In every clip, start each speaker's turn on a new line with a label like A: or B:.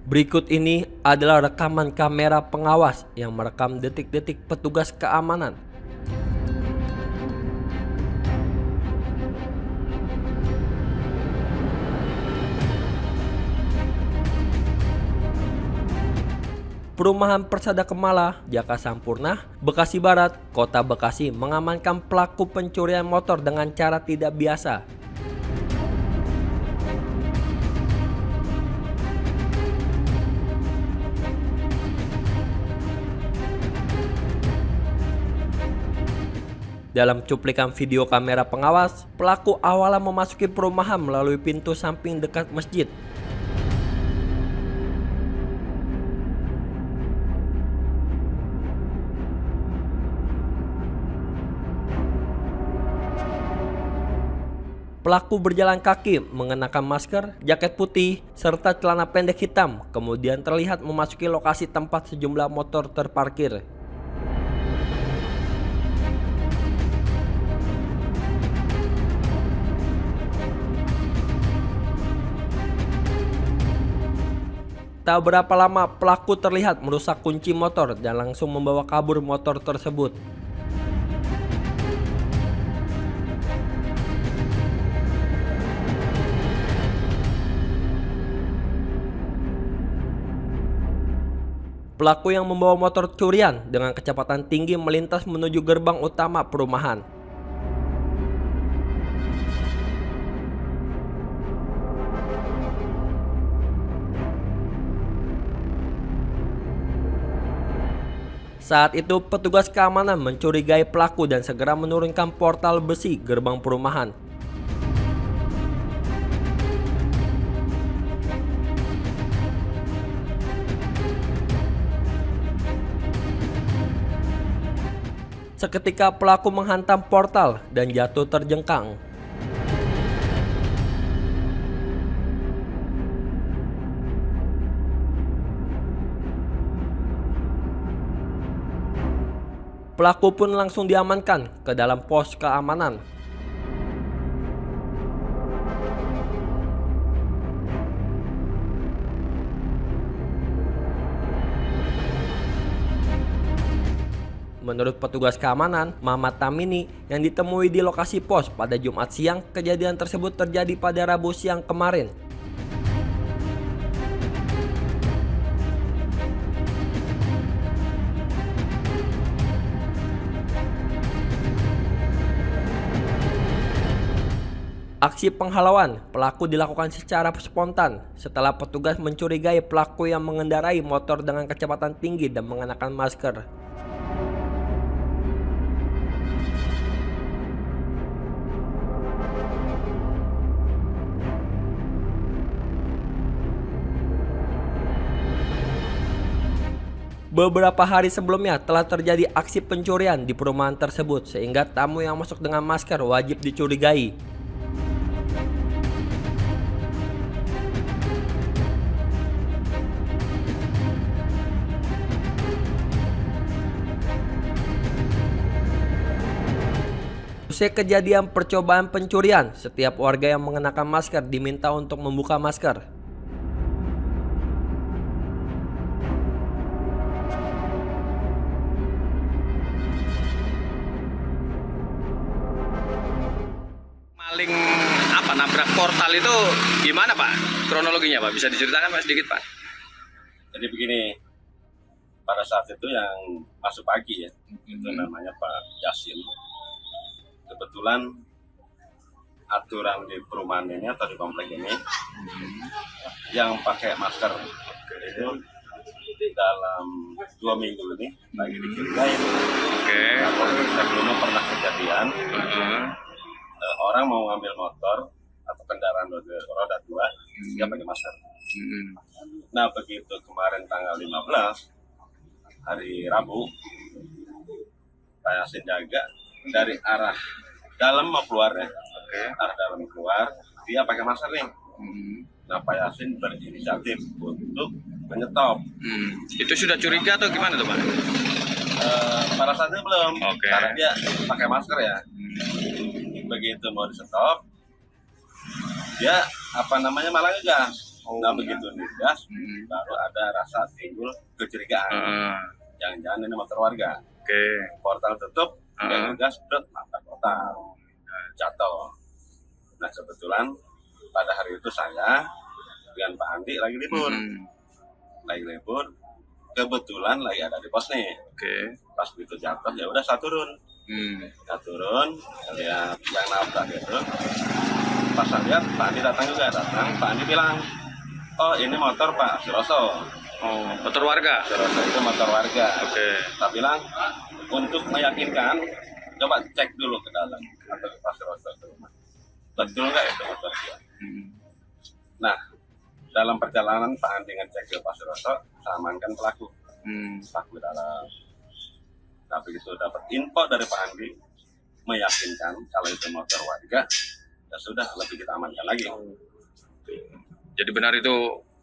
A: Berikut ini adalah rekaman kamera pengawas yang merekam detik-detik petugas keamanan. Perumahan Persada Kemala, Jaka Sampurna, Bekasi Barat, Kota Bekasi mengamankan pelaku pencurian motor dengan cara tidak biasa. Dalam cuplikan video kamera pengawas, pelaku awalnya memasuki perumahan melalui pintu samping dekat masjid. Pelaku berjalan kaki, mengenakan masker, jaket putih, serta celana pendek hitam, kemudian terlihat memasuki lokasi tempat sejumlah motor terparkir. Tak berapa lama pelaku terlihat merusak kunci motor dan langsung membawa kabur motor tersebut. Pelaku yang membawa motor curian dengan kecepatan tinggi melintas menuju gerbang utama perumahan. Saat itu petugas keamanan mencurigai pelaku dan segera menurunkan portal besi gerbang perumahan. Seketika pelaku menghantam portal dan jatuh terjengkang. Pelaku pun langsung diamankan ke dalam pos keamanan. Menurut petugas keamanan, Muhammad Tamini yang ditemui di lokasi pos pada Jumat siang, kejadian tersebut terjadi pada Rabu siang kemarin. Aksi penghalauan pelaku dilakukan secara spontan setelah petugas mencurigai pelaku yang mengendarai motor dengan kecepatan tinggi dan mengenakan masker. Beberapa hari sebelumnya telah terjadi aksi pencurian di perumahan tersebut sehingga tamu yang masuk dengan masker wajib dicurigai. Usai kejadian percobaan pencurian, setiap warga yang mengenakan masker diminta untuk membuka masker.
B: Maling nabrak portal itu gimana Pak? Kronologinya Pak, bisa diceritakan Pak sedikit Pak?
C: Jadi begini, pada saat itu yang masuk pagi ya, itu namanya Pak Yasin. Kebetulan aturan di perumahan ini atau di komplek ini yang pakai masker itu dalam 2 minggu ini lagi dicurigai. Sebelumnya pernah kejadian orang mau ngambil motor atau kendaraan roda 2 dia pakai masker. Nah begitu kemarin tanggal 15 hari Rabu, Pak Yasin jaga dari arah dalam mau keluar ya, arah dalam keluar dia pakai masker nih. Nah Pak Yasin berinisiatif untuk menyetop.
B: Itu sudah curiga atau gimana tuh Pak?
C: Pada saat itu belum, karena dia pakai masker ya. Begitu mau di stop, dia malah ngegas. Nah begitu digas, baru ada rasa timbul kecurigaan. Jangan-jangan ini motor warga.
B: Oke.
C: Portal tutup, dia ngegas, mata portal jatuh. Nah kebetulan pada hari itu saya dengan Pak Andi lagi libur. Kebetulan lagi ada di pos nih.
B: Oke.
C: Pas begitu jatuh ya udah saya turun. Saya turun, lihat yang nabrak itu. Pas saya lihat Pak Andi datang. Pak Andi bilang, oh ini motor Pak Siroso.
B: Oh, motor warga.
C: Siroso itu motor warga.
B: Oke.
C: Saya bilang untuk meyakinkan, coba cek dulu ke dalam atau ke Pak Siroso ke rumah. Betul nggak itu motor dia? Nah, dalam perjalanan Pak Andi ngecek ke Pak Siroso, saya amankan pelaku. Pelaku dalam. Nah begitu dapat info dari Pak Andi meyakinkan kalau itu motor warga, ya sudah lebih kita amankan lagi.
B: Jadi benar itu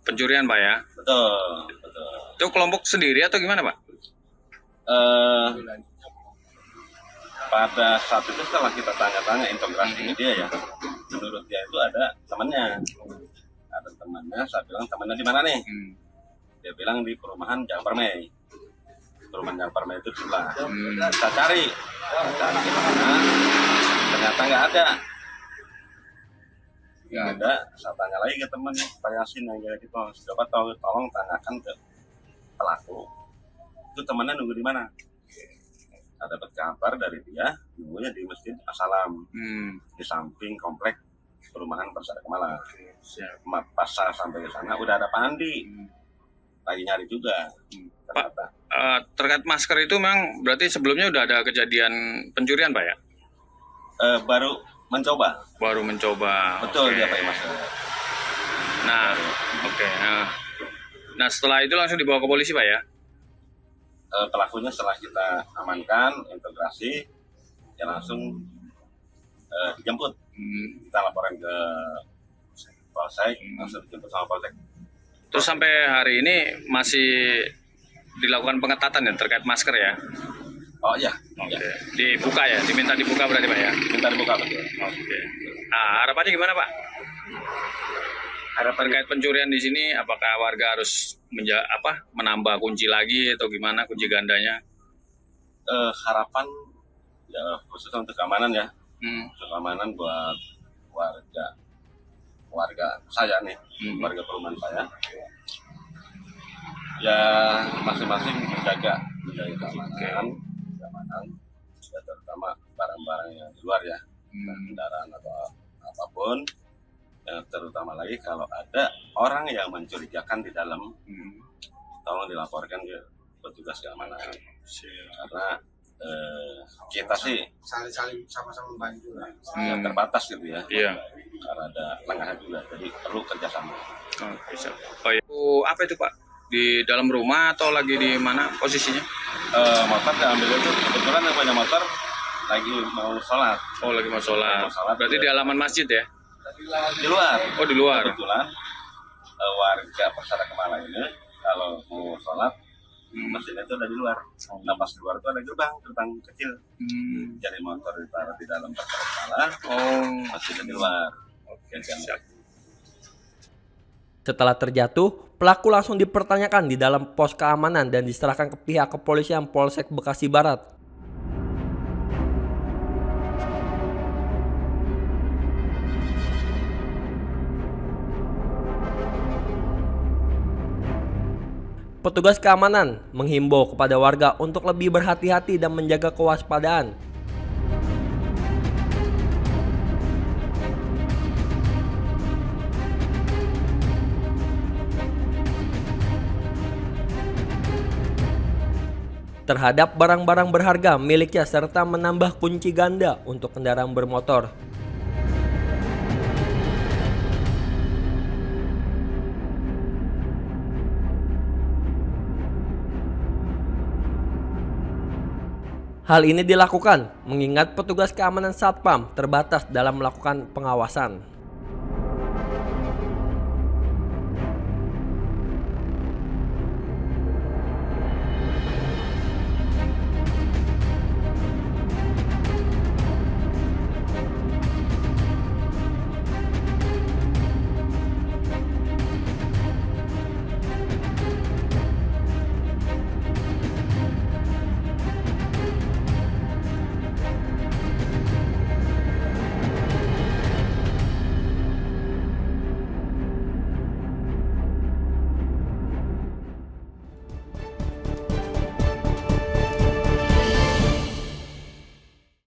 B: pencurian Pak ya?
C: Betul.
B: Itu kelompok sendiri atau gimana Pak?
C: Pada saat itu setelah kita tanya-tanya integrasi dia ya, menurut dia itu ada temannya. Saya bilang temannya di mana nih? Dia bilang di perumahan Jang Permai. Perumahan Jang Permai itu sebelah. Kita cari di mana? Ternyata nggak ada. Saya tanya lagi ke teman Pak Yasin yang jadi gitu, coba tolong tanyakan ke pelaku. Itu temannya nunggu di mana? Ada dapat kabar dari dia, nunggunya di Masjid Assalam, di samping komplek perumahan Persada Kemala. Pas saya sampai ke sana udah ada Pak Andi, lagi nyari juga.
B: Pak, terkait masker itu memang berarti sebelumnya udah ada kejadian pencurian Pak ya?
C: Baru mencoba.
B: Okay.
C: Betul dia pakai masker.
B: Nah, oke. Nah setelah itu langsung dibawa ke polisi Pak ya?
C: Pelakunya setelah kita amankan, integrasi, ya langsung dijemput. Kita laporan ke Polsek, langsung dijemput sama Polsek.
B: Terus sampai hari ini masih dilakukan pengetatan ya terkait masker ya?
C: Oh iya.
B: Oke. Dibuka ya? Diminta dibuka berarti Pak ya?
C: Minta dibuka betul.
B: Oke. Nah, harapannya gimana Pak? Harapan terkait pencurian di sini, apakah warga harus menambah kunci lagi atau gimana kunci gandanya?
C: Harapan ya khusus untuk keamanan ya, untuk keamanan buat warga saya nih, warga perumahan saya. Ya masing-masing menjaga keamanan, ya, terutama barang-barang yang di luar ya, kendaraan atau apapun. Terutama lagi kalau ada orang yang mencurigakan di dalam, tolong dilaporkan ke petugas keamanan. Karena kita sih
D: saling sama-sama membantu lah.
C: Terbatas gitu ya.
B: Iya.
C: Karena ada lengahnya juga, jadi perlu kerjasama.
B: Oke, siap. Oh iya. Apa itu Pak? Di dalam rumah atau lagi di mana posisinya?
C: Motor diambil itu kebetulan yang punya motor lagi mau sholat.
B: Oh lagi mau sholat. Berarti di halaman masjid ya?
C: Di luar.
B: Oh di luar.
C: Kebetulan warga Persada Kemala ini kalau mau sholat masjidnya itu ada di luar. Nah pas di luar itu ada gerbang kecil. Jadi motor ditaruh di dalam Persada Kemala. Masjidnya di luar. Oke, siap.
A: Setelah terjatuh, pelaku langsung dipertanyakan di dalam pos keamanan dan diserahkan ke pihak kepolisian Polsek Bekasi Barat. Petugas keamanan menghimbau kepada warga untuk lebih berhati-hati dan menjaga kewaspadaan. Terhadap barang-barang berharga miliknya serta menambah kunci ganda untuk kendaraan bermotor. Hal ini dilakukan mengingat petugas keamanan Satpam terbatas dalam melakukan pengawasan.